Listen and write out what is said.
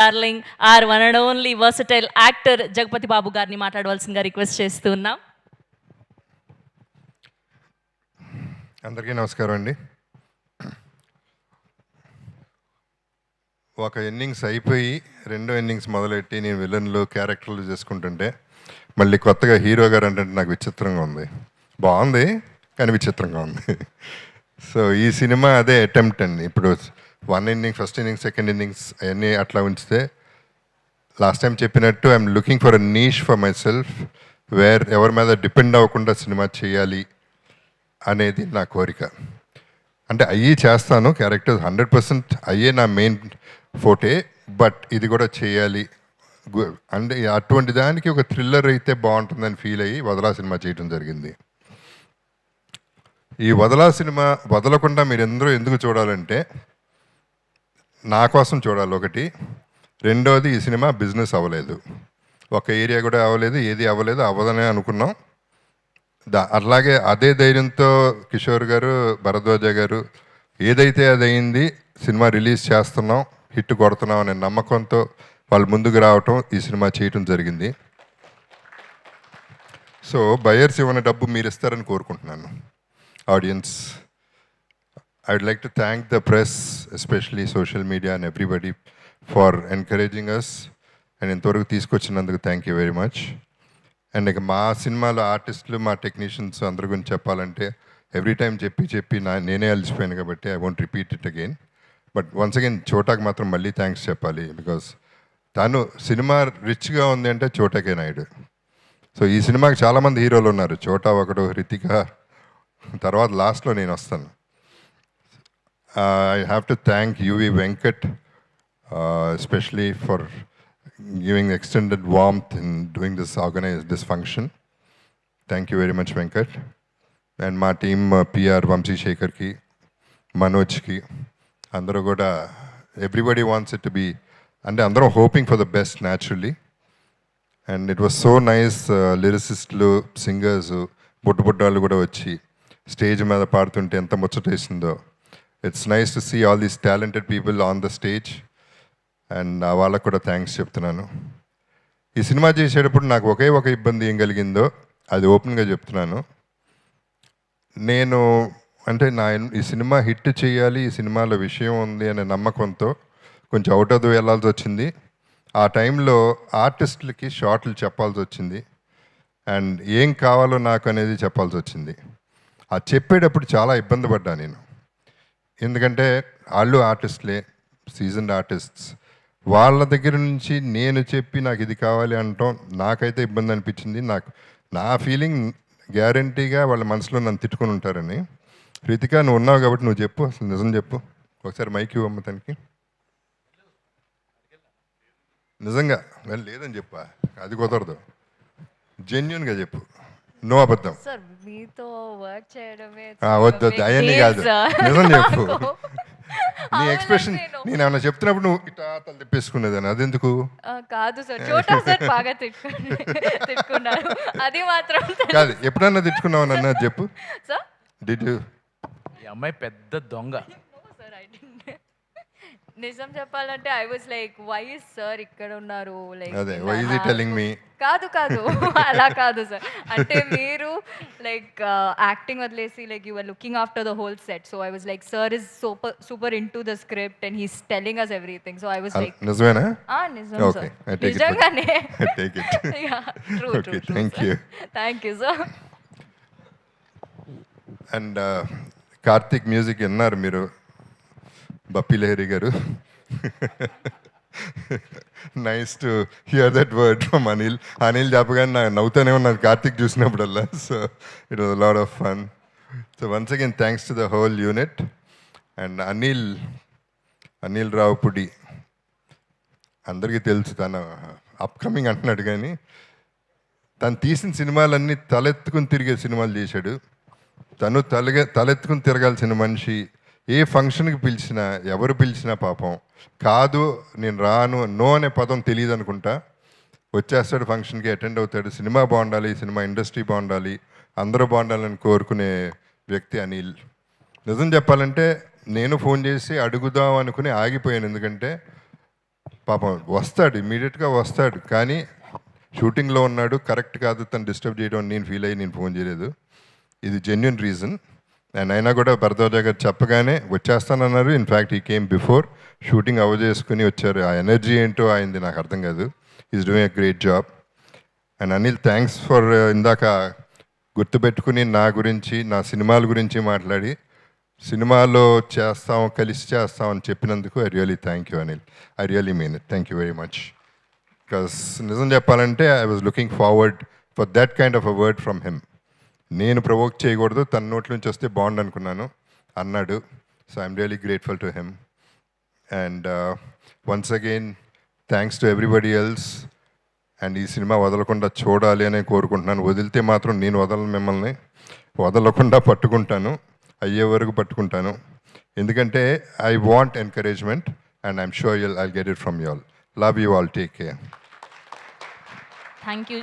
Darling our one and only versatile actor Jagapathi Babu గారిని మాట్లాడవలసిందిగా request చేస్తున్నాం. అందరికీ నమస్కారం అండి. ఒక ఇన్నింగ్స్ అయిపోయి రెండో ఇన్నింగ్స్ మొదలెట్టి నేను విలన్లు క్యారెక్టర్లు చేసుకుంటుంటే మళ్ళీ కొత్తగా హీరో గారు అంటే నాకు విచిత్రంగా ఉంది. బాగుంది కానీ విచిత్రంగా ఉంది. సో ఈ సినిమా అదే అటెంప్ట్ అండి. ఇప్పుడు ఫస్ట్ ఇన్నింగ్స్ సెకండ్ ఇన్నింగ్స్ అవన్నీ అట్లా ఉంచితే లాస్ట్ టైం చెప్పినట్టు I'm looking for a niche for myself where ఎవరి మీద డిపెండ్ అవ్వకుండా సినిమా చేయాలి అనేది నా కోరిక. అంటే అయ్యి చేస్తాను, క్యారెక్టర్స్ 100% అయ్యే నా మెయిన్ ఫోటే, బట్ ఇది కూడా చేయాలి అంటే అటువంటి దానికి ఒక థ్రిల్లర్ అయితే బాగుంటుందని ఫీల్ అయ్యి వదలా సినిమా చేయడం జరిగింది. ఈ వదలా సినిమా వదలకుండా మీరందరూ ఎందుకు చూడాలంటే నా కోసం చూడాలి ఒకటి. రెండోది, ఈ సినిమా బిజినెస్ అవ్వలేదు, ఒక ఏరియా కూడా అవ్వలేదు, ఏది అవ్వలేదు, అవ్వదనే అనుకున్నాం. అట్లాగే అదే ధైర్యంతో కిషోర్ గారు, భరద్వాజ గారు ఏదైతే అది అయింది, సినిమా రిలీజ్ చేస్తున్నాం, హిట్ కొడుతున్నాం అనే నమ్మకంతో వాళ్ళు ముందుకు రావటం, ఈ సినిమా చేయటం జరిగింది. సో బయర్స్ ఇవ్వని డబ్బు మీరు ఇస్తారని కోరుకుంటున్నాను. Audience, I would like to thank the press, especially social media and everybody for encouraging us and ఇంతవరకు తీసుకొచ్చినందుకు thank you very much. And ఇక మా సినిమాలో ఆర్టిస్టులు, మా టెక్నీషియన్స్ అందరి గురించి చెప్పాలంటే ఎవ్రీ టైం చెప్పి నేనే అలసిపోయాను కాబట్టి I won't repeat it again. But once again చోటాకి మాత్రం మళ్ళీ థ్యాంక్స్ చెప్పాలి, బికాస్ తను సినిమా రిచ్గా ఉంది అంటే చోటాకే నాయుడు. సో ఈ సినిమాకి చాలామంది హీరోలు ఉన్నారు, చోటా ఒకడు, హృతిక, తర్వాత లాస్ట్లో నేను వస్తాను. I have to thank UV Venkat, especially for giving extended warmth in doing this function. Thank you very much, Venkat. And my team, PR, Vamsi Shekhar ki, Manoj ki, andaru kuda, everybody wants it to be, and andaru hoping for the best naturally. And it was so nice, lyricistlu, singers, buttu kuda vachi stage మీద పాడుతుంటే ఎంత ముచ్చటేసిందో. It's nice to see all these talented people on the stage, and వాళ్ళకు కూడా thanks చెప్తున్నాను. ఈ cinema చేసేటప్పుడు నాకు ఒకే ఒక ఇబ్బంది ఏం కలిగిందో అది ఓపెన్గా చెప్తున్నాను. నేను అంటే ఈ సినిమా హిట్ చేయాలి, ఈ సినిమాలో విషయం ఉంది అనే నమ్మకంతో కొంచెం అవుట్ ఆఫ్ ది వెళ్ళాల్సి వచ్చింది. ఆ టైంలో ఆర్టిస్టులకి షార్ట్లు చెప్పాల్సి వచ్చింది, అండ్ ఏం కావాలో నాకు అనేది చెప్పాల్సి వచ్చింది. ఆ చెప్పేటప్పుడు చాలా ఇబ్బంది పడ్డా నేను, ఎందుకంటే వాళ్ళు ఆర్టిస్ట్లే, సీజన్డ్ ఆర్టిస్ట్స్. వాళ్ళ దగ్గర నుంచి నేను చెప్పి నాకు ఇది కావాలి అనటం నాకైతే ఇబ్బంది అనిపించింది. నా ఫీలింగ్ గ్యారంటీగా వాళ్ళ మనసులో నన్ను తిట్టుకుని ఉంటారని. హృతిక, నువ్వు ఉన్నావు కాబట్టి నువ్వు చెప్పు, అసలు నిజం చెప్పు. ఒకసారి మైక్ ఇవ్వమ్మ తనకి. నిజంగా లేదని చెప్పా, అది కుదరదు, జెన్యున్గా చెప్పు, నో అబద్ధం. సార్ మీతో వర్క్ చేయడమే వద్దు అవన్నీ కాదు, నిజం చెప్పు. నీ ఎక్స్ప్రెషన్ నేను ఏమన్నా చెప్తున్నప్పుడు నువ్వు ఇట్లా తల తిప్పేసుకునేదాన్ని, అదెందుకు? కాదు సార్, చోటా సార్ బాగా తిట్టుకున్నారు, అది మాత్రం కాదు. ఎప్పుడన్నా తిట్టుకున్నావు నన్ను, అది చెప్పు. Sir did you? ఈ అమ్మాయి పెద్ద దొంగ. నిజం చెప్పాలంటే I was like, why is sir ఇక్కడ ఉన్నారు, లైక్ అదే why is he telling me. కాదు అలా కాదు సార్, అంటే మీరు లైక్ యాక్టింగ్ వదిలేసి like you are looking after the whole set. So I was like, sir is super into the script and he's telling us everything. So I was like, నిజమేనా? నిజం okay, sir, I take it. నిజంగానే. I take it. Yeah, true. Okay, thank you sir. And Karthik music విన్నారు మీరు, బప్పి లహరి గారు. Nice to hear that word from Anil చెప్పగానే నాకు నవ్వుతూనే ఉన్నాను కార్తిక్ చూసినప్పుడల్లా. So it was lot of fun. So once again thanks to the whole unit. And Anil Ravipudi అందరికీ తెలుసు, తను అప్కమింగ్ అంటున్నాడు, కానీ తను తీసిన సినిమాలన్నీ తలెత్తుకుని తిరిగే సినిమాలు చేశాడు. తను తలెత్తుకుని తిరగాల్సిన మనిషి. ఏ ఫంక్షన్కి పిలిచినా, ఎవరు పిలిచినా పాపం కాదు నేను రాను, నో అనే పదం తెలియదు అనుకుంటా, వచ్చేస్తాడు, ఫంక్షన్కి అటెండ్ అవుతాడు. సినిమా బాగుండాలి, సినిమా ఇండస్ట్రీ బాగుండాలి, అందరూ బాగుండాలని కోరుకునే వ్యక్తి అనిల్. నిజం చెప్పాలంటే నేను ఫోన్ చేసి అడుగుదాం అనుకుని ఆగిపోయాను, ఎందుకంటే పాపం వస్తాడు, ఇమీడియట్గా వస్తాడు, కానీ షూటింగ్లో ఉన్నాడు, కరెక్ట్ కాదు తను డిస్టర్బ్ చేయడం నేను ఫీల్ అయ్యి నేను ఫోన్ చేయలేదు. ఇది జెన్యున్ రీజన్. అండ్ అయినా కూడా భరద్వాజ గారు చెప్పగానే వచ్చేస్తానన్నారు. ఇన్ఫ్యాక్ట్ ఈ కేమ్ బిఫోర్, షూటింగ్ చేసుకుని వచ్చారు. ఆ ఎనర్జీ ఏంటో ఆయనది నాకు అర్థం కాదు. Is doing a great job. And Anil, thanks for ఇందాక గుర్తుపెట్టుకుని నా గురించి, నా సినిమాల గురించి మాట్లాడి సినిమాలో చేస్తాం, కలిసి చేస్తాం అని చెప్పినందుకు I really thank you Anil. I really mean it. Thank you very much. Because నిజం చెప్పాలంటే I was looking forward for that kind of a word from him. నేను ప్రవోక్ చేయకూడదు, తన నోట్ల నుంచి వస్తే బాగుండు అనుకున్నాను, అన్నాడు. So I'm really grateful to him. And once again thanks to everybody else. And ఈ సినిమా వదలకుండా చూడాలి అనే కోరుకుంటున్నాను. వదిలితే మాత్రం నేను వదలను, మిమ్మల్ని వదలకుండా పట్టుకుంటాను, అయ్యే వరకు పట్టుకుంటాను. ఎందుకంటే I want encouragement and I'm sure I'll get it from you all. Love you all. Take care. Thank you.